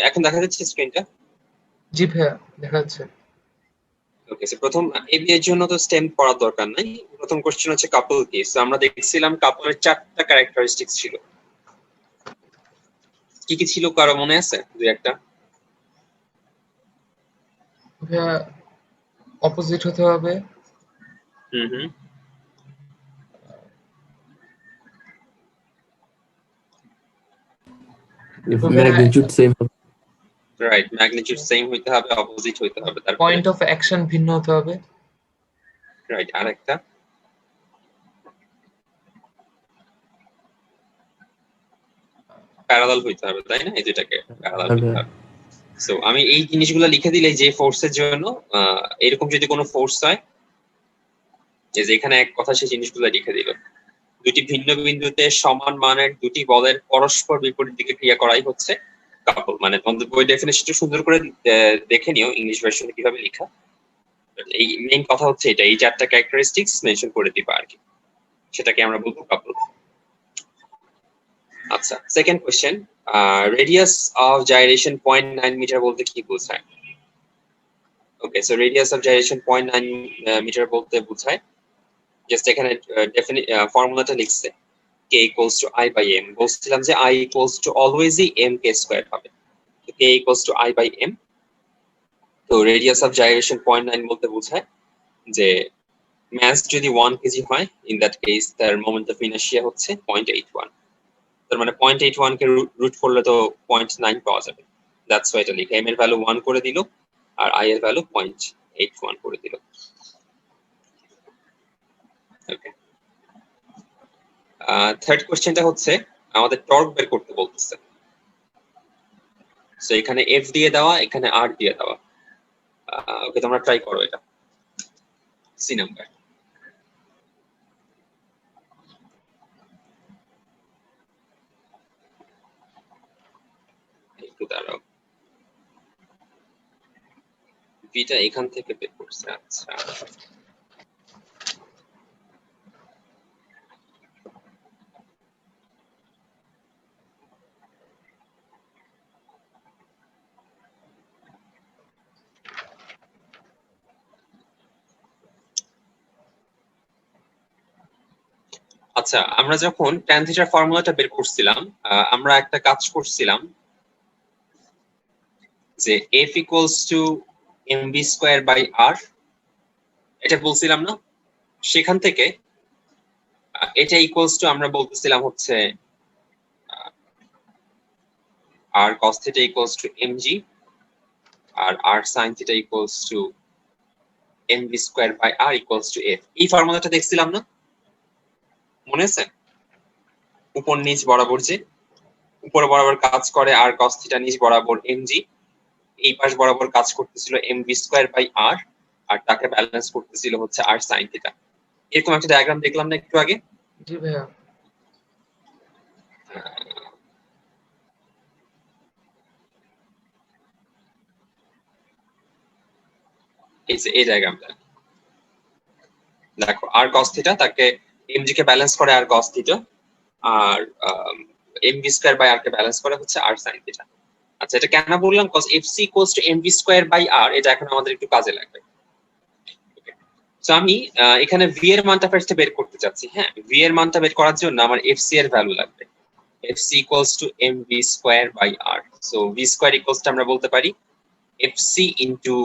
এখন দেখা যাচ্ছে স্ক্রিনটা? জি ভাইয়া, দেখা যাচ্ছে। ওকে, সো প্রথম এবি এর জন্য তো স্টেম পড়ার দরকার নাই। প্রথম কোশ্চেন হচ্ছে কাপল কি। সো আমরা দেখছিলাম কাপলের 4টা ক্যারেক্টারিস্টিক্স ছিল। কি কি ছিল কারো মনে আছে? দুই একটা। ভাইয়া অপোজিট হতে হবে, হুম। Magnitude same, right, magnitude same হইতে হবে, অপোজিট হইতে হবে। তারপরে পয়েন্ট অফ অ্যাকশন ভিন্ন হতে হবে। রাইট, আরেকটা প্যারালাল হইতে হবে, তাই না? এই দুটাকে প্যারালাল হইতে হবে। সো আমি এই জিনিসগুলো লিখে দিলে যে ফোর্সের জন্য এরকম যদি কোনো ফোর্স হয়, যে এখানে এক কথা সেই জিনিসগুলো লিখে দিল। দুটি ভিন্ন বিন্দুতে সমান মানের দুটি বলের পরস্পর বিপরীত দিকে ক্রিয়া করাই হচ্ছে কাপল। মানে তোমাদের বই ডেফিনেশনটা সুন্দর করে দেখে নিও ইংলিশ ভার্সনে কিভাবে লেখা। এই মেইন কথা হচ্ছে এটা, এই 4টা ক্যারেক্টারিস্টিক্স মেনশন করে দিবা আর কি, সেটাকে আমরা বলবো কাপল। আচ্ছা, second question, radius of gyration 0.9 metre বলতে কি বোঝায়? Okay, so radius of gyration 0.9 metre বলতে বোঝায়, জাস্ট এখানে ফর্মুলাটা লিখছে k equals to I by m। বলছিলাম যে I equals to always m k square হবে, তো k equals to I by m। তো রেডিয়াস অফ জাইরেশন 0.9 বলতে বোঝায় যে মাস যদি 1 কেজি হয়, ইন দ্যাট কেস তার মোমেন্ট অফ ইনার্শিয়া হচ্ছে 0.81। তার মানে 0.81 কে রুট করলে তো 0.9 পাওয়া যাবে। দ্যাটস হোয়াই এটা লিখে m এর ভ্যালু 1 করে দিল আর I এর ভ্যালু 0.81 করে দিল। ওকে, থার্ড কোশ্চেনটা হচ্ছে আমাদের টর্ক বের করতে বলতেছে। সো এখানে F দিয়ে দেওয়া, এখানে R দিয়ে দেওয়া। ওকে, তোমরা ট্রাই করো এটা। C number. একটু দাঁড়াও, ভিটা এখান থেকে বের করছে। আচ্ছা, আচ্ছা, আমরা যখন tan থিটার ফর্মুলাটা বের করছিলাম, আমরা একটা কাজ করছিলাম যে F equals to mv square by r, এটা বলছিলাম না? সেখান থেকে এটা ইকুয়ালস টু আমরা বলতেছিলাম হচ্ছে r cos theta equals to mg R r sin theta equals to mv square by r equals to f। এই ফর্মুলাটা দেখছিলাম না? মনে আছে? উপর নিচ বরাবর, যে উপর বরাবর কাজ করে r cos theta, নিচ বরাবর mg, এই পাশ বরাবর কাজ করতেছিল mv square by r, আর তাকে ব্যালেন্স করতেছিল হচ্ছে r sin theta। এরকম একটা ডায়াগ্রাম দেখলাম না একটু আগে? জি ভাইয়া। এই ডায়াগ্রামটা দেখো, r cos theta তাকে mg কে ব্যালেন্স করে r cos theta, আর mv square by r কে ব্যালেন্স করে হচ্ছে r sin theta। আচ্ছা, এটা কেন বললাম? cos fc equals to mv square by r, এটা এখন আমাদের একটু কাজে লাগবে। তো আমি এখানে v এর মানটা ফার্স্টে বের করতে চাচ্ছি। হ্যাঁ, v এর মানটা বের করার জন্য আমার fc এর ভ্যালু লাগবে। fc equals to mv square by r। So v square equals to আমরা বলতে পারি fc into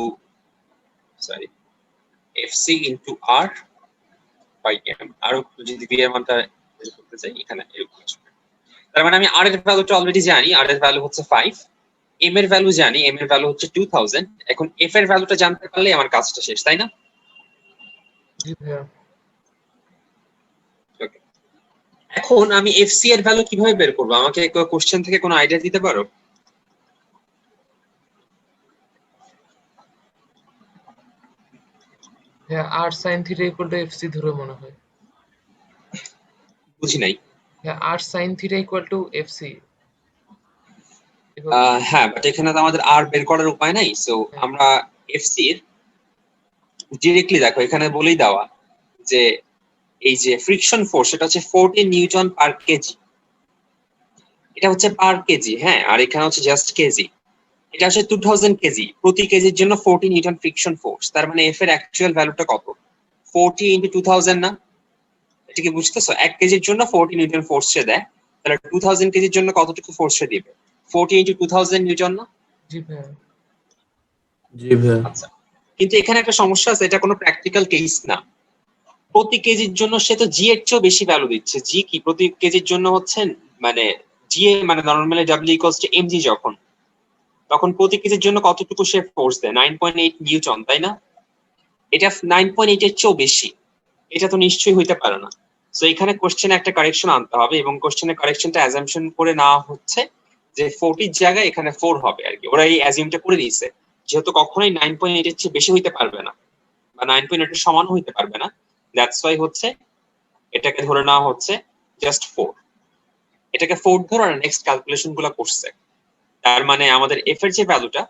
r by m। আর যদি v এর মানটা বের করতে চাই, এখানে এরকম আসবে। তার মানে আমি r এর ভ্যালুটা অলরেডি জানি, r এর ভ্যালু হচ্ছে 5, m এর ভ্যালু জানি, m এর ভ্যালু হচ্ছে 2000। এখন f এর ভ্যালুটা জানতে পারলে আমার কাজটা শেষ, তাই না? জি ভাইয়া। এখন আমি fc এর ভ্যালু কিভাবে বের করব? আমাকে কোশ্চেন থেকে কোনো আইডিয়া দিতে পারো? ভাইয়া r sin theta equal to fc ধরে মনে হয়। বুঝি নাই। ভাইয়া r sin theta equal to fc। হ্যাঁ, বাট এখানে তো আমাদের আর বের করার উপায় নাই। সো আমরা এফসি এর ডিরেক্টলি দেখো এখানে বলেই দেওয়া যে এই যে ফ্রিকশন ফোর্স, সেটা হচ্ছে 14 নিউটন পার কেজি। এটা হচ্ছে পার কেজি, হ্যাঁ, আর এখানে হচ্ছে জাস্ট কেজি। এটা আসলে 2000 কেজি, প্রতি কেজির জন্য 40 নিউটন ফ্রিকশন ফোর্স। তার মানে এফ এর অ্যাকচুয়াল ভ্যালুটা কত? 40 ইনটু 2000 না? এটা কি বুঝতেছো? 1 কেজির জন্য 40 নিউটন ফোর্স সে দেয়, তাহলে 2000 কেজির জন্য কতটুকু ফোর্স সে দিবে? 40 ইনটু 2000 নিউটন না? জি ভাইয়া। জি ভাইয়া। আচ্ছা, কিন্তু এখানে একটা সমস্যা আছে, এটা কোনো প্র্যাকটিক্যাল কেস না। প্রতি কেজির জন্য সে তো জি এর চেয়েও বেশি ভ্যালু দিচ্ছে। জি কি প্রতি কেজির জন্য হচ্ছে মানে জি এ মানে normally W equals to MG, যখন তখন প্রতি কেজির জন্য কতটুকু সে ফোর্স দেয়? 9.8 নিউটন, তাই না? এটা 9.8 এর চেয়েও বেশি, এটা তো নিশ্চয়ই হইতে পারে না। সো এখানে কোশ্চেনে একটা কারেকশন আনতে হবে, এবং কোশ্চেনের কারেকশনটা অ্যাজাম্পশন করে নেওয়া হচ্ছে যে 40 জায়গায় এখানে 4 হবে আর কি। ওরা এই অ্যাজিউমটা করে নিয়েছে, যেহেতু কখনোই 9.8 এর চেয়ে বেশি হইতে পারবে না বা 9.8 এর সমান হইতে পারবে না, দ্যাটস ওয়াই হচ্ছে এটাকে ধরে নেওয়া হচ্ছে জাস্ট 4। এটাকে 4 ধরে আর নেক্সট ক্যালকুলেশন গুলো করছে। তার মানে আমাদের এফ এর যে ভ্যালুটা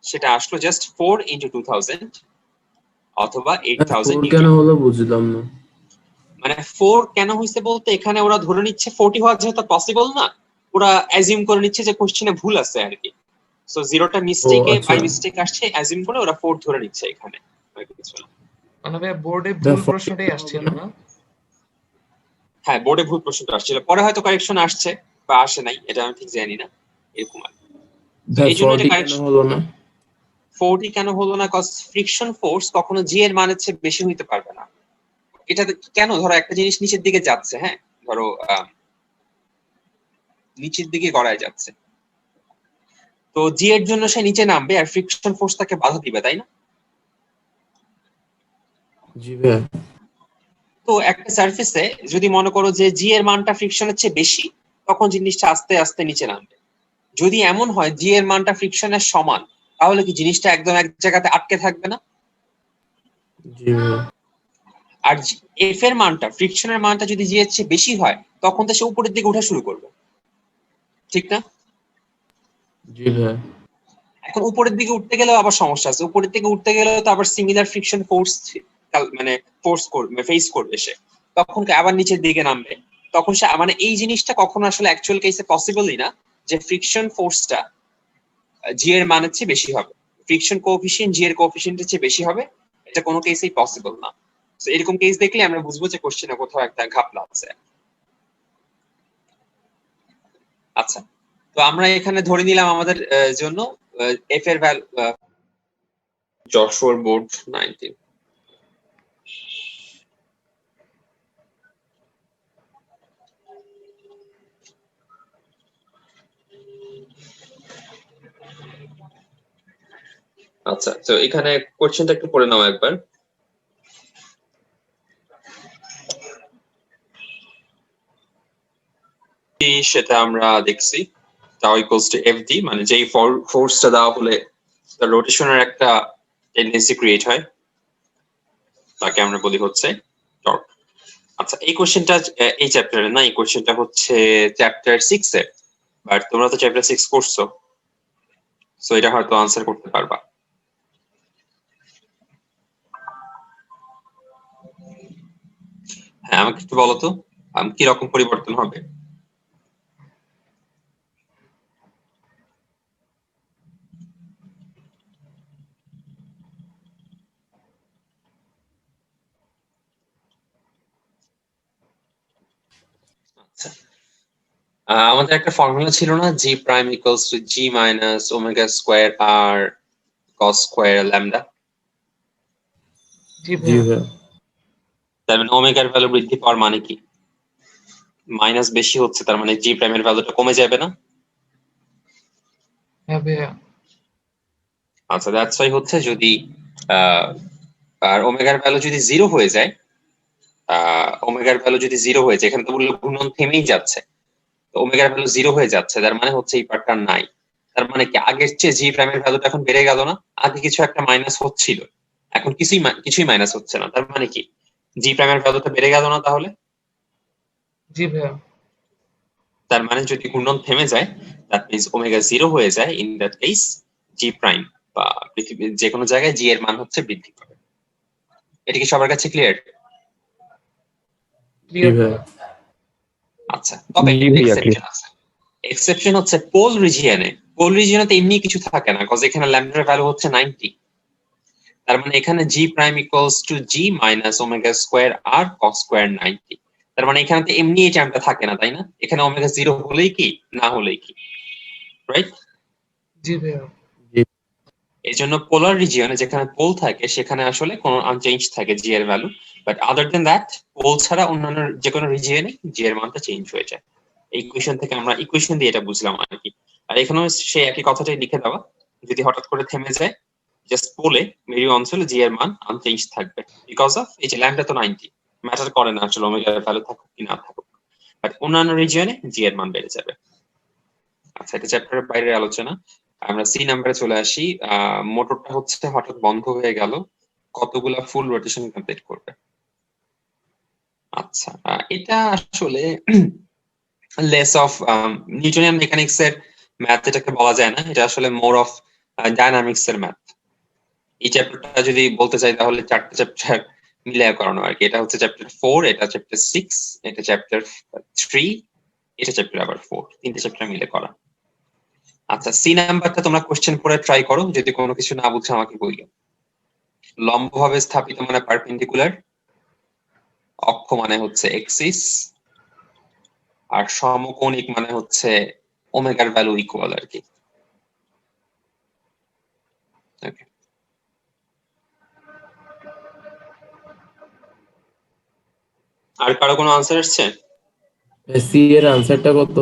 সেটা আসলো জাস্ট 4 ইনটু 2000 অথবা 8000 4 কেন নিউটন। হলো বুঝলাম না। মানে 4 কেন হয়েছে বলতে, এখানে ওরা ধরে নিচ্ছে 40 হওয়া যেহেতু পসিবল না, ওরা অ্যাজিউম করে নিচ্ছে যে কোশ্চেনে ভুল আছে আর কি। সো জিরোটা ও মিস্টেকে আচ্ছা বাই মিস্টেক আসছে, অ্যাজিউম করে ওরা 4 ধরে নিচ্ছে এখানে, আর কিছু না। মানে ভাইয়া বোর্ডে ভাইয়া, ভুল 40 প্রশ্নটাই কেন হবে আসছিল না? না? হ্যাঁ, বোর্ডে ভুল প্রশ্নটা আসছিল, পরে হয়তো কারেকশন আসছে বা আসে নাই, এটা আমি ঠিক জানি না, এরকম আর কি। তো ভাই এই জন্য এটা 40 কেন কারেকশন। হলো না? 40 কেন হলো না? কজ ফ্রিকশন ফোর্স কখনো জি এর মানের চেয়ে বেশি হইতে পারবে না। এটা কেন? ধরো একটা জিনিস নিচের দিকে যাচ্ছে, হ্যাঁ ধরো নিচের দিকে গড়ায় যাচ্ছে, তো জি এর জন্য সে নিচে নামবে আর ফ্রিকশন ফোর্স তাকে বাধা দিবে, তাই না? জি ভাইয়া। তো একটা সারফেসে যদি মনে করো যে জি এর মানটা ফ্রিকশনের চেয়ে বেশি, তখন জিনিসটা আস্তে আস্তে নিচে নামবে। যদি এমন হয় জি এর মানটা ফ্রিকশনের সমান, তাহলে কি জিনিসটা একদম এক জায়গাতে আটকে থাকবে না? জি ভাইয়া। আর এফ এর মানটা, ফ্রিকশনের মানটা যদি জি এর চেয়ে বেশি হয়, তখন তো সে উপরের দিকে ওঠা শুরু করবে, ঠিক না? জি ভাইয়া। এখন উপরের দিকে উঠতে গেলেও আবার সমস্যা আছে, উপরের দিকে উঠতে গেলেও তো আবার সিমিলার ফ্রিকশন ফোর্স মানে ফোর্স করবে, ফেস করবে সে, তখন আবার নিচের দিকে নামবে। তখন সে মানে এই জিনিসটা কখনো আসলে অ্যাকচুয়াল কেসে পসিবলই না যে ফ্রিকশন ফোর্সটা জি এর মানের চেয়ে বেশি হবে, ফ্রিকশন কোএফিসিয়েন্ট জি এর কোএফিসিয়েন্টের চেয়ে বেশি হবে, এটা কোনো কেসেই পসিবল না। তো এরকম কেস দেখলে আমরা বুঝবো যে কোশ্চেনে কোথাও একটা ঘাপলা আছে। আচ্ছা, তো আমরা এখানে ধরে নিলাম আমাদের জন্য এফ এর ভ্যালু, যশোর বোর্ড 19। আচ্ছা, তো এখানে কোশ্চেনটা একটু পড়ে নাও একবার। সেটা আমরা দেখছি tau equals to F D, মানে যেই ফোর্সটা দেওয়া হলে তার রোটেশনের একটা টেন্ডেন্সি ক্রিয়েট হয়, তাকে আমরা বলি হচ্ছে টর্ক। আচ্ছা, এই কোশ্চেনটা এই চ্যাপ্টারে না, এই কোশ্চেনটা হচ্ছে চ্যাপ্টার 6 এর, বাট তোমরা তো চ্যাপ্টার 6 করছো, সো এটা হয়তো আনসার করতে পারবা। হ্যাঁ, আমাকে একটু বলো তো কি রকম পরিবর্তন হবে? আচ্ছা, আমাদের একটা ফর্মুলা ছিল না, g prime equals to g minus omega square R cos square lambda. জি জি ভাইয়া। ভাইয়া। তার মানে ওমেগার ভ্যালু বৃদ্ধি পাওয়ার মানে কি? মাইনাস বেশি হচ্ছে, তার মানে জি প্রাইমের ভ্যালুটা কমে যাবে না? হ্যাঁ ভাইয়া। আচ্ছা, দ্যাটস ওয়াই হচ্ছে যদি আর ওমেগার ভ্যালু যদি জিরো হয়ে যায়, ওমেগার ভ্যালু যদি জিরো হয়ে যায়, এখানে তো বললো ঘূর্ণন থেমেই যাচ্ছে, তো ওমেগার ভ্যালু জিরো হয়ে যাচ্ছে, তার মানে হচ্ছে এই পার্টটা নাই। তার মানে কি আগের চেয়ে জি প্রাইমের ভ্যালুটা এখন বেড়ে গেল না? আগে কিছু একটা মাইনাস হচ্ছিল, এখন কিছুই মাইনাস হচ্ছে না, তার মানে কি জি প্রাইমের ভ্যালুটা বেড়ে গেল না তাহলে? জি ভাইয়া। তার মানে যদি ঘূর্ণন থেমে যায়, দ্যাট মিন্স ওমেগা জিরো হয়ে যায়, in that case G prime বা পৃথিবীর যে কোনো জায়গায় জি এর মান হচ্ছে বৃদ্ধি পাবে। এটা কি সবার কাছে ক্লিয়ার? জি ক্লিয়ার ভাইয়া। ভাইয়া। আচ্ছা, তবে জি ভাইয়া, এক্সেপশন আছে। এক্সেপশন হচ্ছে পোল রিজিয়নে। পোল রিজিয়নে তো এমনি কিছু থাকে না, কজ এখানে ল্যামডার ভ্যালু হচ্ছে 90। তার মানে এখানে g prime equals to g minus omega square R cos square 90। তার মানে এখানে তো এমনি এই টার্মটা থাকে না, তাই না? এখানে ওমেগা 0 হলেই কি, না হলেই কি, রাইট? জি ভাইয়া। এই জন্য পোলার রিজিয়নে যেখানে পোল থাকে সেখানে আসলে কোনো আনচেঞ্জ থাকে জি এর value, but other than that pole ছাড়া অন্যান্য যে কোনো রিজিয়নে জি এর মানটা চেঞ্জ হয়ে যায়। এই ইকুয়েশন থেকে আমরা ইকুয়েশন দিয়ে এটা বুঝলাম আর কি। আর এখানেও সেই একই কথাটাই লিখে দেওয়া, যদি হঠাৎ করে থেমে যায় জাস্ট পোলে মেরু অঞ্চলে জি এর মান আনচেঞ্জ থাকবে, বিকজ অফ এই যে ল্যামডা তো 90, ম্যাটার করে না আসলে ওমেগা এর ভ্যালু থাকুক কি না থাকুক, বাট অন্যান্য রিজিয়নে জি এর মান বেড়ে যাবে। আচ্ছা, এটা চ্যাপ্টারের বাইরের আলোচনা। আমরা সি নাম্বারে চলে আসি। মোটরটা হচ্ছে হঠাৎ বন্ধ হয়ে গেল, কতগুলা ফুল রোটেশন কমপ্লিট করবে? আচ্ছা, এটা আসলে লেস অফ নিউটনিয়ান মেকানিক্স এর ম্যাথ এটাকে বলা যায় না, এটা আসলে মোর অফ ডায়নামিক্স এর ম্যাথ। এই চ্যাপ্টারটা যদি বলতে চাই তাহলে 4টা চ্যাপ্টার মিলে করানো আর কি। এটা হচ্ছে চ্যাপ্টার 4, এটা চ্যাপ্টার 6, এটা চ্যাপ্টার 3, এটা চ্যাপ্টার আবার 4, 3টে চ্যাপ্টার মিলে করা। আচ্ছা, সি নাম্বারটা তোমরা কোশ্চেন পড়ে ট্রাই করো, যদি কোনো কিছু না বুঝে আমাকে বইও। লম্বভাবে স্থাপিত মানে পারপেন্ডিকুলার, অক্ষ মানে হচ্ছে এক্সিস, আর সমকোণিক মানে হচ্ছে ওমেগার ভ্যালু ইকুয়াল আর কি। Okay. আর কারো কোনো আনসার আসছে? সি এর আনসারটা কত?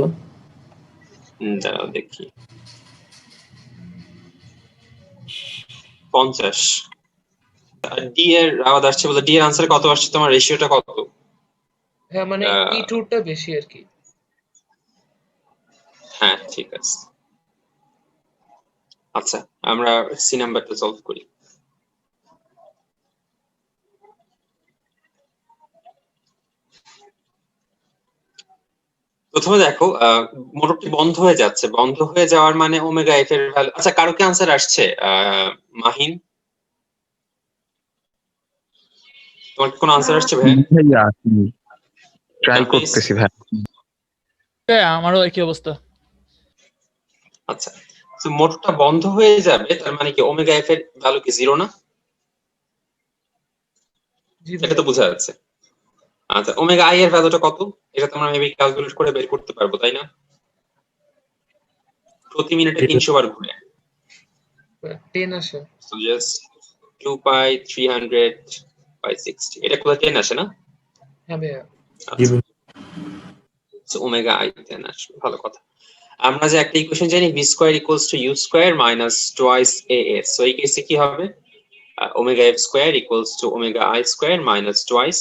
দাঁড়াও দেখি। 50। ডি এর আওয়াজ আসছে বলে, ডি এর আনসার কত আসছে তোমার? রেশিওটা কত? হ্যাঁ মানে ই টুরটা বেশি আর কি। হ্যাঁ ঠিক আছে। আচ্ছা, আমরা সি নাম্বারটা সলভ করি। প্রথমে দেখো, মোটরটি বন্ধ হয়ে যাচ্ছে, বন্ধ হয়ে যাওয়ার মানে ওমেগা এফ এর ভ্যালু। আচ্ছা, কারো কি আনসার আসছে? মাহিন, তোমার কি কোনো আনসার আসছে ভাই? ভাইয়া ট্রাই করতেছি ভাই। হ্যাঁ আমারও একই অবস্থা। আচ্ছা, তো মোটরটা বন্ধ হয়ে যাবে তার মানে কি ওমেগা এফ এর ভ্যালু কি 0 না? জি এটা ভাইয়া। তো বোঝা যাচ্ছে। আচ্ছা, ওমেগা আই এর ভ্যালুটা কত? এটা তো আমরা মেবি ক্যালকুলেট করে বের করতে পারবো, তাই না? প্রতি মিনিটে 300 বার ঘুরে। 10 আসে। সো জাস্ট 2 পাই 300 বাই 60, এটা কোথায় 10 আসে না? হ্যাঁ ভাইয়া। জি ভাই। সো ওমেগা আই 10 আসবে, ভালো কথা। আমরা যে একটা ইকুয়েশন জানি v square equals to u square minus twice as, so এই কেসে কি হবে? Omega f square equals to omega i square minus twice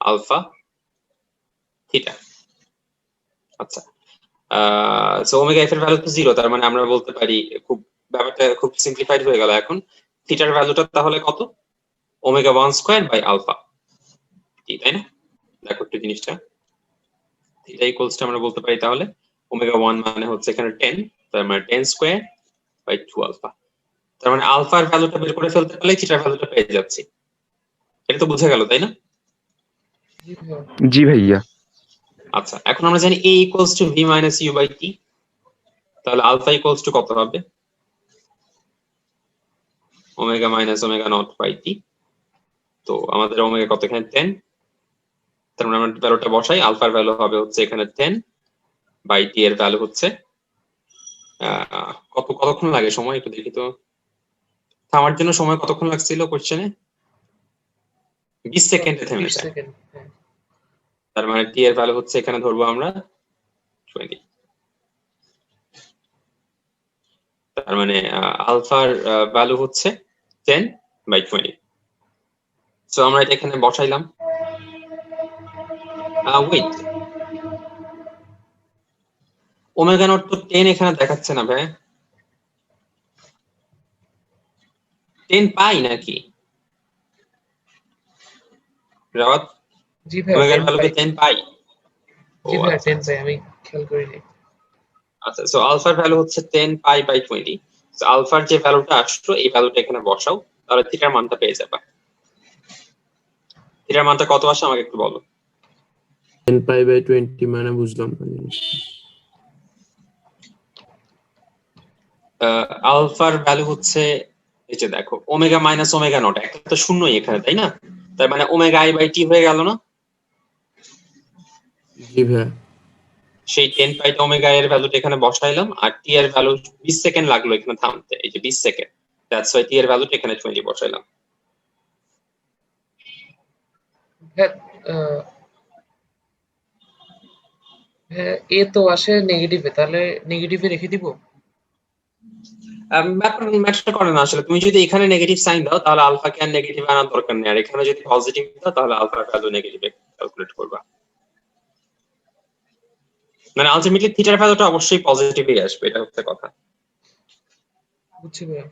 alpha theta. আচ্ছা, সো ওমেগা এফ এর ভ্যালু তো 0, তার মানে আমরা বলতে পারি, খুব ব্যাপারটা খুব সিম্পলিফাইড হয়ে গেল এখন। থিটার ভ্যালুটা তাহলে কত? ওমেগা 1 স্কয়ার বাই আলফা, তাই না? দেখো একটু জিনিসটা, থিটা ইকুয়ালস টু আমরা বলতে পারি তাহলে ওমেগা 1 মানে হচ্ছে এখানে 10, তার মানে 10 স্কয়ার বাই 2 আলফা। তার মানে আলফার ভ্যালুটা বের করে ফেলতে পারলে থিটার ভ্যালুটা পেয়ে যাচ্ছি। এটা তো বোঝা গেল, তাই না? জি ভাইয়া। জি ভাইয়া। আচ্ছা, এখন আমরা জানি a equals to v minus u by t, তাহলে আলফা ইকুয়ালস টু কত হবে? Omega minus omega naught by t। তো আমাদের ওমেগা কত এখানে? 10। তার মানে আমরা ভ্যালুটা বসাই, আলফার ভ্যালু হবে হচ্ছে এখানে 10 বাই t এর ভ্যালু হচ্ছে কতক্ষণ লাগে সময় একটু দেখি তো। থামার জন্য সময় কতক্ষণ লাগছিল কোশ্চেনে? 20 সেকেন্ডে থেমে 20 যায়। সেকেন্ড। হ্যাঁ। তার মানে t এর ভ্যালু হচ্ছে এখানে ধরবো আমরা 20। তার মানে আলফার ভ্যালু হচ্ছে 10 বাই 20। সো আমরা এটা এখানে বসাইলাম। ওয়েট, ওমেগা নট তো 10 এখানে দেখাচ্ছে না ভাই। 10 পাই নাকি রাওয়াত? জি ভাইয়া ওমেগার 10 ভ্যালু পাই। কি 10 পাই? জি ভাইয়া 10 পাই, আমি খেয়াল করিনি। আচ্ছা, সো আলফার ভ্যালু হচ্ছে 10 পাই বাই 20। সো আলফার যে ভ্যালুটা আসলো এই ভ্যালুটা এখানে বসাও, তাহলে থিটার মানটা পেয়ে যাবে। থিটার মানটা কত আসে আমাকে একটু বলো। 10 পাই বাই 20 মানে বুঝলাম না জিনিসটা। আলফার ভ্যালু হচ্ছে এই যে দেখো ওমেগা মাইনাস ওমেগা নট, একটা তো শূন্যই এখানে, তাই না? তার মানে ওমেগা আই বাই টি হয়ে গেল না? জি ভাইয়া। সেই 10 পাইটা ওমেগা এর ভ্যালুটা এখানে বসাইলাম, আর টি এর ভ্যালু 20 সেকেন্ড লাগলো এখানে থামতে, এই যে 20 সেকেন্ড, দ্যাটস ওয়াই টি এর ভ্যালুটা এখানে 20 বসাইলাম। হ্যাঁ, হ্যাঁ, এ তো আসে নেগেটিভে, তাহলে নেগেটিভে রেখে দিব। ম্যাটার করে না আসলে, তুমি যদি এখানে নেগেটিভ সাইন দাও তাহলে আলফাকে আর নেগেটিভ আনার দরকার নেই, আর এখানে যদি পজিটিভ দাও তাহলে আলফার ভ্যালু নেগেটিভে ক্যালকুলেট করবা। মানে আলটিমেটলি থিটার ভ্যালুটা অবশ্যই পজিটিভই আসবে, এটা হচ্ছে কথা। বুঝছি ভাইয়া।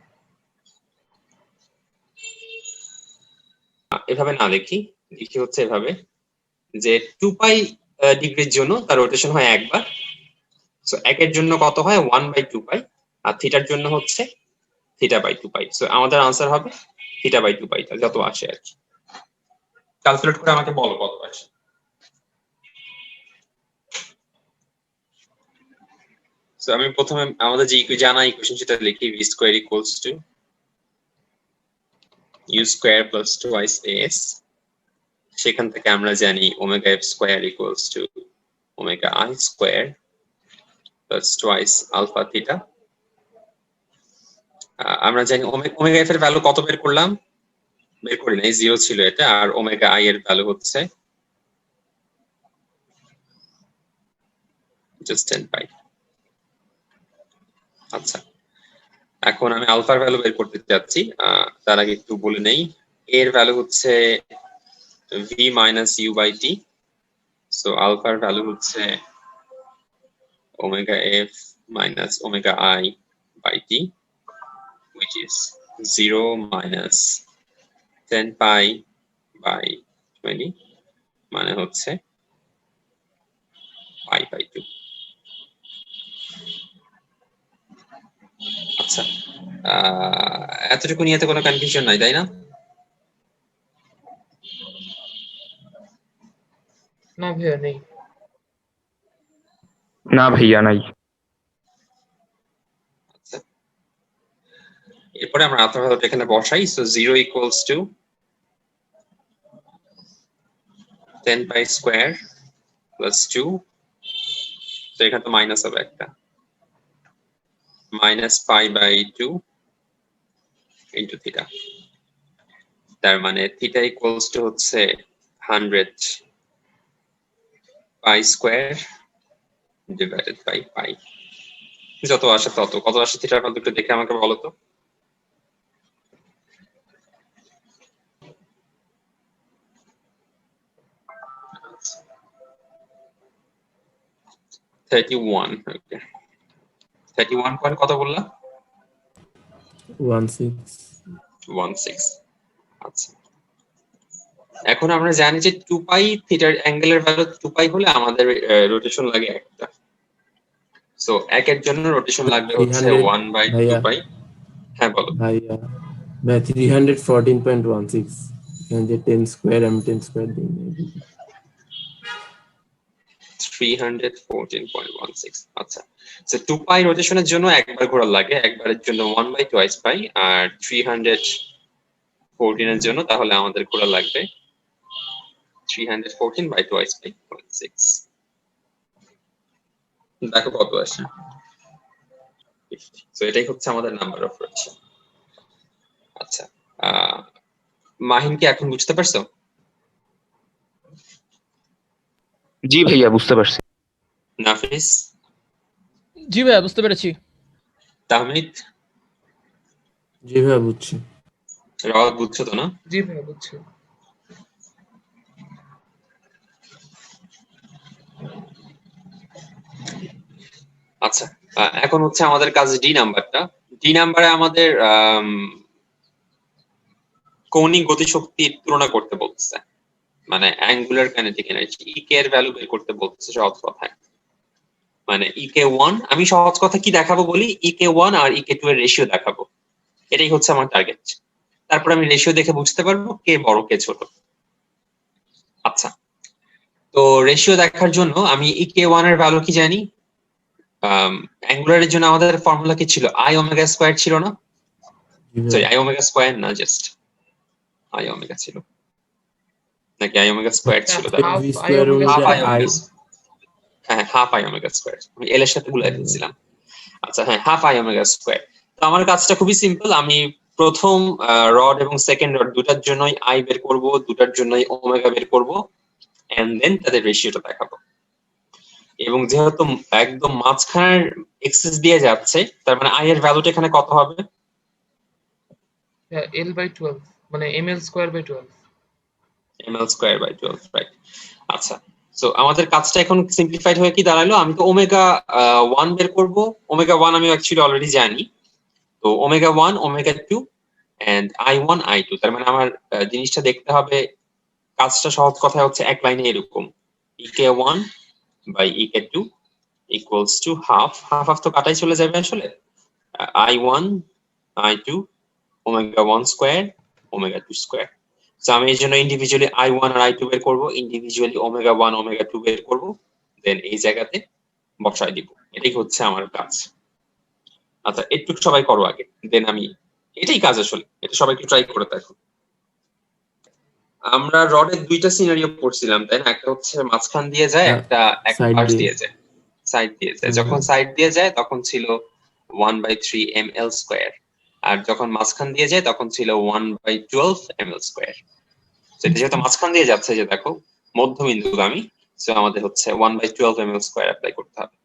এভাবে না লিখি, লিখি হচ্ছে এভাবে যে 2 পাই ডিগ্রির জন্য তার রোটেশন হয় একবার, সো একের জন্য কত হয় 1/2 পাই, আর থিটার জন্য হচ্ছে থিটা বাই 2 পাই। সো আমাদের আনসার হবে থিটা বাই 2 পাই, যত আসে আর কি। ক্যালকুলেট করে আমাকে বলো কত আসে। সো আমি প্রথমে আমাদের যে জানা ইকুয়েশন সেটা লিখি, v square equals to u square plus 2as, সেখান থেকে আমরা জানি omega f square equals to omega i square plus twice alpha theta. আমরা জানি ওমেগা এফ এর ভ্যালু কত বের করলাম, বের করি নাই, 0 ছিল এটা, আর ওমেগা আই এর ভ্যালু হচ্ছে জাস্ট 10 পাই। আচ্ছা, এখন আমি আলফার ভ্যালু বের করতে যাচ্ছি, তার আগে একটু বলে নেই, এর ভ্যালু হচ্ছে v minus U by T, so আলফার ভ্যালু হচ্ছে omega F minus omega I by T, which is 0 minus 10 pi by 20, মানে হচ্ছে pi by 2। আচ্ছা, এতটুকু নিয়ে তো কোনো কনফিউশন নাই, তাই না? না ভাইয়া, নেই। না ভাইয়া নাই। আচ্ছা, এরপরে আমরা আলফা ভ্যালুটা এখানে বসাই, so 0 equals to 10 pi square plus 2, তো এখানে তো মাইনাস হবে একটা, minus pi by 2 into theta, তার মানে থিটা ইকুয়ালস টু হচ্ছে 100 pi square divided by pi. যত আসে তত, কত আসে থিটার ভ্যালু একটু দেখে আমাকে বলো তো। $31, ওকে, 31 পয়েন্ট কত বললাম? 16। আচ্ছা, এখন আমরা জানি যে 2 পাই থিটার অ্যাঙ্গেলের ভ্যালু 2 পাই হলে আমাদের রোটেশন লাগে একটা, সো একের জন্য রোটেশন লাগবে হচ্ছে 1/2 পাই। হ্যাঁ বলো। ভাইয়া 314.16, এখানে যে 10 স্কয়ার আমি 10 স্কয়ার দিই। 314.16। আচ্ছা, সো 2 পাই রোটেশনের জন্য একবার ঘোরা লাগে, একবারের জন্য 1/2 পাই, আর 314 এর জন্য তাহলে আমাদের ঘোরা লাগবে 314/2 পাই 0.6। দেখো কত আসে। সো এটাই হচ্ছে আমাদের নাম্বার অফ রোটেশন। আচ্ছা, মাহিন কি এখন বুঝতে পারছো? জি ভাইয়া বুঝতে পারছি। নাফিস, জি ভাইয়া, বুঝতে পেরেছি। তাহমিদ, জি ভাইয়া বুঝছি। রাওয়াত বুঝছো তো না? জি ভাইয়া, বুঝছি। আচ্ছা, এখন হচ্ছে আমাদের কাজ ডি নাম্বারটা। ডি নাম্বারে আমাদের কৌণিক গতিশক্তির তুলনা করতে বলতেছে, মানে অ্যাঙ্গুলার কাইনেটিক এনার্জি, ইকে এর ভ্যালু বের করতে বলতেছে সহজ কথায়। মানে ইকে 1, আমি সহজ কথা কি দেখাবো বলি, ইকে 1 আর ইকে 2 এর রেশিও দেখাবো, এটাই হচ্ছে আমার টার্গেট। তারপর আমি রেশিও দেখে বুঝতে পারবো কে বড় কে ছোট। আচ্ছা, তো রেশিও দেখার জন্য আমি ইকে 1 এর ভ্যালু কি জানি, অ্যাঙ্গুলারের জন্য আমাদের ফর্মুলা কি ছিল? আই ওমেগা স্কয়ার ছিল না? জি ভাইয়া সরি, আই ওমেগা স্কয়ার না, জাস্ট আই ওমেগা ছিল নাকি আই ওমেগা স্কয়ার ছিল? Half V I square omega half I square. I omega, হ্যাঁ হাফ আই ওমেগা স্কয়ার, আমি এল এর সাথে গুলাই ফেলছিলাম। আচ্ছা হ্যাঁ, হাফ আই ওমেগা স্কয়ার। তো আমার কাজটা খুবই সিম্পল, আমি প্রথম রড এবং সেকেন্ড রড দুটার জন্যই আই বের করব, দুটার জন্যই ওমেগা বের করব, এন্ড দেন তাদের রেশিওটা দেখাবো। এবং যেহেতু একদম মাঝখানের এক্সেস দিয়ে যাচ্ছে, তার মানে আই এর ভ্যালুটা এখানে কত হবে? L/12 মানে ml square by 12। ml square by 12, right. আচ্ছা, সো আমাদের কাজটা এখন সিম্পলিফাইড হয়ে কি দাঁড়ালো? আমি তো ওমেগা 1 বের করব, ওমেগা 1 আমি অ্যাকচুয়ালি অলরেডি জানি, তো omega 1 omega 2 and I1 I2, তার মানে আমার জিনিসটা দেখতে হবে, কাজটা সহজ কথায় হচ্ছে এক লাইনে এরকম, ek1 by ek2 equals to half half তো কাটাই চলে যাবে আসলে, I1 I2 omega 1 square omega 2 square. So আমি এই জন্য ইন্ডিভিজুয়ালি I1 আর I2 বের করব, ইন্ডিভিজুয়ালি ওমেগা 1 ওমেগা 2 বের করব, দেন এই জায়গাতে বসায় দিব। এটাই হচ্ছে আমার কাজ। আচ্ছা, একটু সবাই করো আগে, দেন আমি, এটাই কাজ আসলে, এটা সবাই একটু ট্রাই করে দেখো। আমরা রডের দুইটা সিনারিও পড়ছিলাম তাই না? একটা হচ্ছে মাঝখান দিয়ে যায়, একটা এক Side পাশ দিয়ে। দিয়ে যায়, সাইড দিয়ে যায়। হুম। যখন সাইড দিয়ে যায় তখন ছিল 1/3 ml স্কয়ার, আর যখন মাঝখান দিয়ে যায় তখন ছিল 1/12 ml স্কয়ার। সেটা যেহেতু মাঝখান দিয়ে যাচ্ছে, যে দেখো মধ্যবিন্দুগামী, সো আমাদের হচ্ছে 1/12 ml স্কয়ার অ্যাপ্লাই করতে হবে।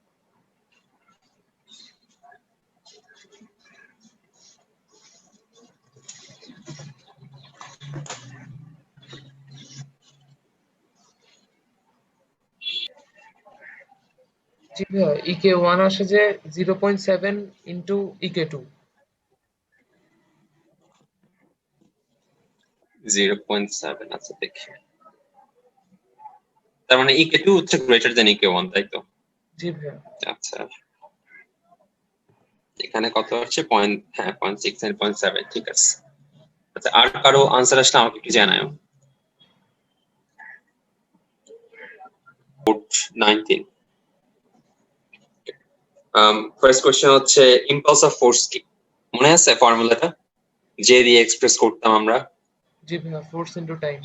জি ভাইয়া, ek1 আসে যে 0.7 ইনটু ek2। 0.7, আচ্ছা দেখি, তার মানে ek2 হচ্ছে গ্রেটার দেন ek1, তাই তো? জি ভাইয়া। আচ্ছা, এখানে কত হচ্ছে? পয়েন্ট, হ্যাঁ 0.6 and 0.7, ঠিক আছে। আচ্ছা, আর কারো আনসার আসলে আমাকে একটু জানাও। 19 ফার্স্ট কোশ্চেন হচ্ছে ইম্পালস অফ ফোর্স কি? মনে আছে ফর্মুলাটা যে দিয়ে এক্সপ্রেস করতাম আমরা? জি ভাইয়া, force into time.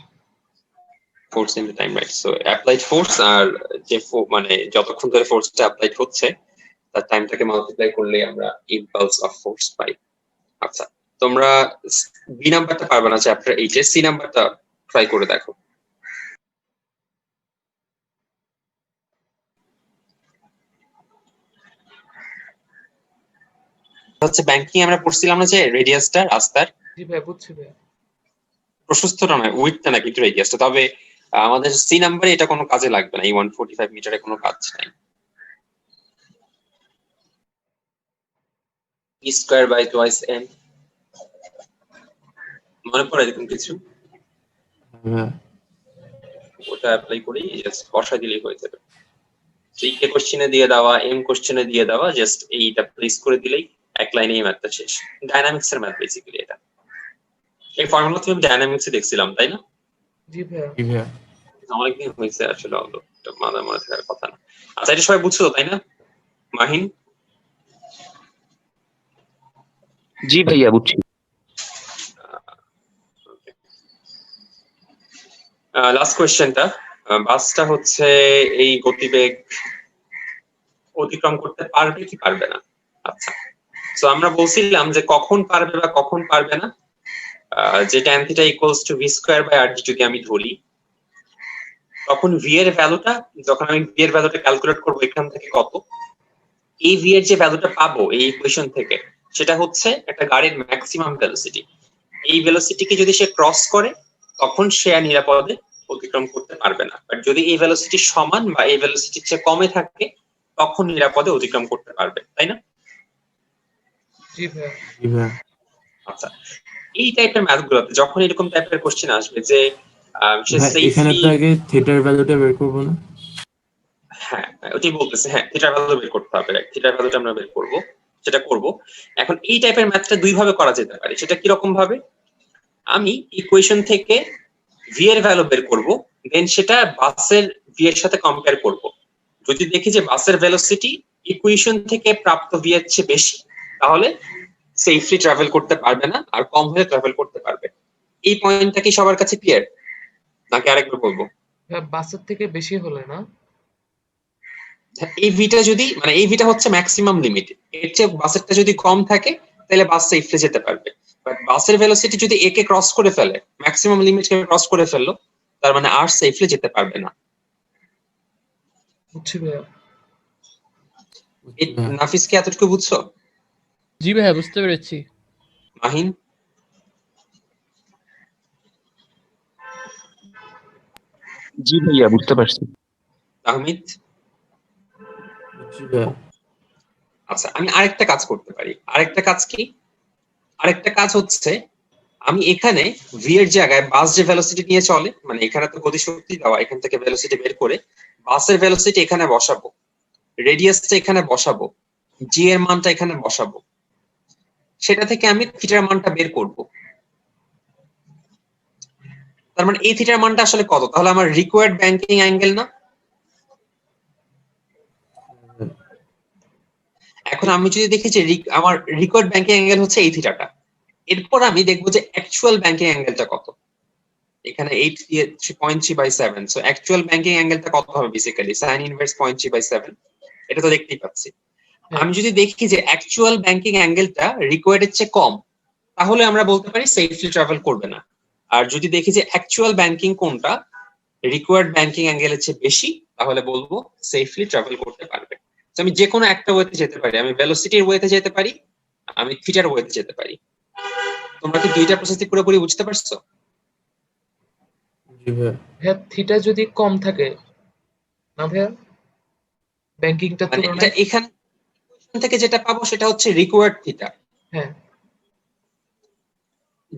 Force into time, right. So applied force আর যে মানে যতক্ষণ ধরে ফোর্সটা অ্যাপ্লাইড হচ্ছে তার টাইমটাকে মাল্টিপ্লাই করলে আমরা ইম্পালস অফ ফোর্স পাই। আচ্ছা, তোমরা বি নাম্বারটা পারবে না চ্যাপ্টার 8 এর, সি নাম্বারটা ট্রাই করে দেখো। হচ্ছে ব্যাংকিং আমরা পড়ছিলাম না যে রেডিয়াসটা রাস্তার জি ভাইয়া, বুঝছি ভাইয়া। প্রশস্তটা নয়, উইডথটা না, কিন্তু রেডিয়াসটা। তবে আমাদের সি নাম্বারে এটা কোনো কাজে লাগবে না, এই 145 মিটারে কোনো কাজ নাই। e square by twice m, মনে পড়ে এরকম কিছু? হ্যাঁ ওটা অ্যাপ্লাই করি, জাস্ট বসাই দিলেই হয়ে যাবে। এই কে কোশ্চেনে দিয়ে দেওয়া, এম কোশ্চেনে দিয়ে দেওয়া, জাস্ট এইটা প্লেস করে দিলেই এক লাইনে এই ম্যাথটা শেষ। ডাইনামিক্স এর ম্যাথ বেসিক্যালি এটা। এই ফর্মুলা তুমি ডাইনামিক্সে দেখছিলাম তাই না? জি ভাইয়া। জি ভাইয়া অনেকদিন হয়েছে আসলে, অত মনে থাকার কথা না। আচ্ছা, এটা সবাই বুঝছো তাই না? মাহিন? জি ভাইয়া বুঝছি। লাস্ট কোয়েশ্চেনটা, বাসটা হচ্ছে এই গতিবেগ অতিক্রম করতে পারবে কি পারবে না? আচ্ছা, সো আমরা বলছিলাম যে কখন পারবে বা কখন পারবে না, যে tan θ equals to v square by rd যদি আমি ধরি, তখন v এর ভ্যালুটা, যখন আমি v এর ভ্যালুটা ক্যালকুলেট করব এখান থেকে কত, এই v এর যে ভ্যালুটা পাবো এই ইকুয়েশন থেকে, সেটা হচ্ছে একটা গাড়ির ম্যাক্সিমাম ভেলোসিটি। এই ভেলোসিটিকে যদি সে ক্রস করে তখন সে আর নিরাপদে অতিক্রম করতে পারবে না, আর যদি এই ভেলোসিটি সমান বা এই ভেলোসিটির চেয়ে কমে থাকে তখন নিরাপদে অতিক্রম করতে পারবে, তাই না? জি ভাইয়া। জি ভাইয়া আচ্ছা, এই টাইপের ম্যাথগুলোতে যখন এরকম টাইপের কোশ্চেন আসবে যে সে ভাই এখানে সেফলি, তো আগে থিটার ভ্যালুটা বের করবো না? হ্যাঁ ওটাই বলতেছে, হ্যাঁ থিটার ভ্যালু বের করতে হবে, থিটার ভ্যালুটা আমরা বের করব, সেটা করব। এখন এই টাইপের ম্যাথটা দুই ভাবে করা যেতে পারে। সেটা কি রকম ভাবে? আমি ইকুয়েশন থেকে ভি এর ভ্যালু বের করব, দেন সেটা বাসের ভি এর সাথে কম্পেয়ার করব। যদি দেখি যে বাসের ভেলোসিটি ইকুয়েশন থেকে প্রাপ্ত ভি এর চেয়ে বেশি তাহলে সেফলি ট্রাভেল করতে পারবে না, আর কম হলে ট্রাভেল করতে পারবে। এই পয়েন্টটা কি সবার কাছে ক্লিয়ার, নাকি আরেকবার বলবো? বাসের থেকে বেশি হলে না? এই ভিটা যদি মানে এই ভিটা হচ্ছে ম্যাক্সিমাম লিমিট, এর চেয়ে বাসেরটা যদি কম থাকে তাহলে বাস সেফলি যেতে পারবে। বাট বাসের ভেলোসিটি যদি এ কে ক্রস করে ফেলে, ম্যাক্সিমাম লিমিট কে ক্রস করে ফেললো, তার মানে আর সেফলি যেতে পারবে না। বুঝছি ভাইয়া। নাফিস কি এতটুকু বুঝছো? জি ভাইয়া বুঝতে পেরেছি। মাহিন? জি ভাইয়া বুঝতে পারছি। তাহমিদ? বুঝছি ভাইয়া। আচ্ছা, আমি আরেকটা কাজ করতে পারি। আরেকটা কাজ কি? আরেকটা কাজ হচ্ছে আমি এখানে ভি এর জায়গায় বাস যে ভেলোসিটি নিয়ে চলে, মানে এখানে তো গতিশক্তি দেওয়া, এখান থেকে ভেলোসিটি বের করে বাসের ভেলোসিটি এখানে বসাবো, রেডিয়াসটা এখানে বসাবো, জি এর মানটা এখানে বসাবো, সেটা থেকে আমি থিটার মানটা বের করব। তার মানে এই থিটার মানটা আসলে কত? তাহলে আমার রিকোয়ার্ড ব্যাংকিং অ্যাঙ্গেল না? এখন আমি যদি দেখি যে আমার রিকোয়ার্ড ব্যাংকিং অ্যাঙ্গেল হচ্ছে এই থিটাটা, এরপর আমি দেখবো যে অ্যাকচুয়াল ব্যাংকিং অ্যাঙ্গেলটা কত। এখানে 8.3/7, সো অ্যাকচুয়াল ব্যাংকিং অ্যাঙ্গেলটা কত হবে? বেসিক্যালি sin ইনভার্স 0.3/7, এটা তো দেখতেই পাচ্ছি। আমি যদি দেখি যে অ্যাকচুয়াল ব্যাংকিং অ্যাঙ্গেলটা রিকোয়ার্ড এর চেয়ে কম, তাহলে আমরা বলতে পারি সেফলি ট্রাভেল করবে না। আর যদি দেখি যে অ্যাকচুয়াল ব্যাংকিং কোনটা রিকোয়ার্ড ব্যাংকিং অ্যাঙ্গেলের চেয়ে বেশি, তাহলে বলবো সেফলি ট্রাভেল করতে পারবে। তো আমি যে কোনো একটা ওয়েতে যেতে পারি, আমি ভেলোসিটির ওয়েতে যেতে পারি, আমি থিটার ওয়েতে যেতে পারি। তোমরা কি দুইটা প্রসেসই পুরোপুরি বুঝতে পারছো? জি ভাইয়া। হ্যাঁ, থিটা যদি কম থাকে না ভাইয়া ব্যাংকিংটার মানে এটা তুলনায়? এখান থেকে যেটা পাবো সেটা হচ্ছে রিকোয়ার্ড থিটা। হ্যাঁ,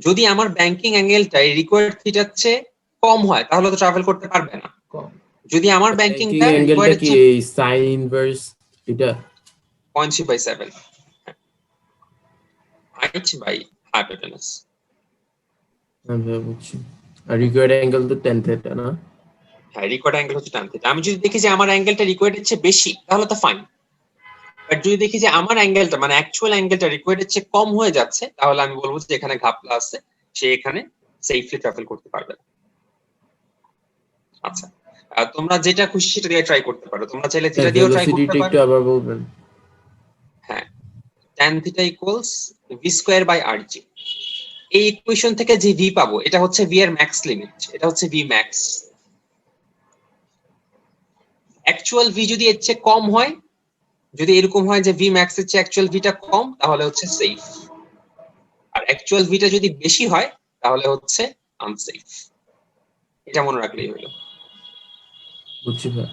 যদি আমার ব্যাংকিং অ্যাঙ্গেলটা রিকোয়ার্ড থিটার চেয়ে কম হয় তাহলে তো ট্রাভেল করতে পারবে না। কম। যদি আমার ব্যাংকিং ব্যাংকিংটা অ্যাঙ্গেলটা রিকোয়ার্ড কি এই সাইন ইনভার্স এটা? 0.3/7 হাইট বাই হাইপোটেনাস। হ্যাঁ ভাইয়া বুঝছি। আর রিকোয়ার্ড অ্যাঙ্গেল তো 10 থিটা না? হ্যাঁ, রিকোয়ার্ড অ্যাঙ্গেল হচ্ছে tan থিটা। আমি যদি দেখি যে আমার অ্যাঙ্গেলটা রিকোয়ার্ডের চেয়ে বেশি তাহলে তো ফাইন। বাট যদি দেখি যে আমার অ্যাঙ্গেলটা মানে অ্যাকচুয়াল অ্যাঙ্গেলটা রিকোয়ার্ডের চেয়ে কম হয়ে যাচ্ছে, তাহলে আমি বলবো যে এখানে ঘাপলা আছে, সে এখানে সেফলি ট্রাভেল করতে পারবে না। আচ্ছা, তোমরা যেটা খুশি সেটা দিয়ে ট্রাই করতে পারো। তোমরা চাইলে থিটা দিয়েও ট্রাই করতে ভেলোসিটিটা পারো। একটু আবার বলবেন? হ্যাঁ, tan থিটা ইকুয়ালস v²/rg। এই ইকুয়েশন থেকে যে ভি পাবো এটা হচ্ছে ভি এর ম্যাক্স লিমিট, এটা হচ্ছে ভি ম্যাক্স। অ্যাকচুয়াল ভি যদি এর চেয়ে কম হয়, যদি এরকম হয় যে ভি ম্যাক্স এর চেয়ে অ্যাকচুয়াল ভিটা কম, তাহলে হচ্ছে সেফ। আর অ্যাকচুয়াল ভিটা যদি বেশি হয় তাহলে হচ্ছে আনসেফ। এটা মনে রাখলেই হলো। বুঝছি ভাইয়া।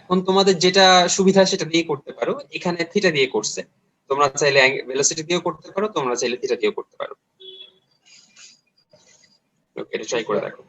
এখন তোমাদের যেটা সুবিধা সেটা দিয়ে করতে পারো। এখানে থিটা দিয়ে করছে, তোমরা চাইলে ভেলোসিটি দিয়েও করতে পারো, তোমরা চাইলে থিটা দিয়েও করতে পারো। ওকে, এটা ট্রাই করে দেখো।